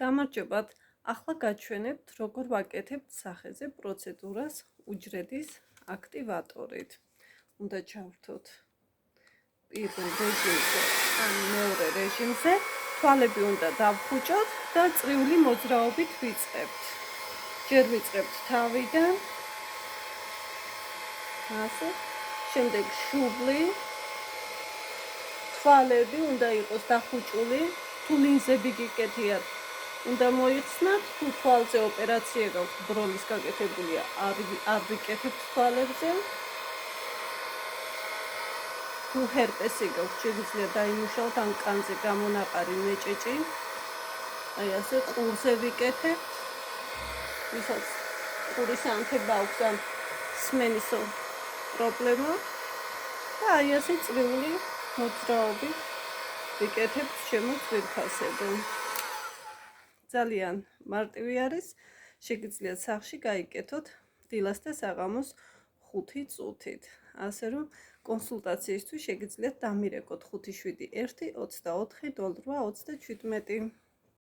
გამარჯობათ. ახლა გაჩვენებთ, როგორ ვაკეთებთ სახეზე პროცედურას უჯრედის აქტივატორით. უნდა ჩავრთოთ პირველ რეჟიმზე ან მეორე რეჟიმზე. თვალები უნდა დავხუჭოთ და წრიული მოძრაობით ვიწყებთ. ჯერ ვიწყებთ თავიდან. ასე. შემდეგ შუბლი. თვალები უნდა იყოს დახუჭული. თუ ლინზები გიკეთიათ, უნდა მოიხსნათ, თუ თვალზე ოპერაცია გაქვთ, ბროლის გაკეთებულია, არ ვიკეთებთ თვალებზე. თუ ჰერპესი გაქვთ, შეგიძლია დაიმუშაოთ ან კანზე გამონაყარი მეჭეჭი. აი ასე ყურზე ვიკეთებთ. ვისაც ყურის ანთება აქვს ან სმენის პრობლემა და აი ასე წრიული მოძრაობით ვიკეთებთ ჩემო ძვირფასებო. ძალიან მარტივი არის, შეგიძლიათ სახლში გაიკეთოთ დილას და საღამოს 5 წუთით. ასე რომ კონსულტაციისთვის შეგიძლიათ დამირეკოთ 571 24 28 17.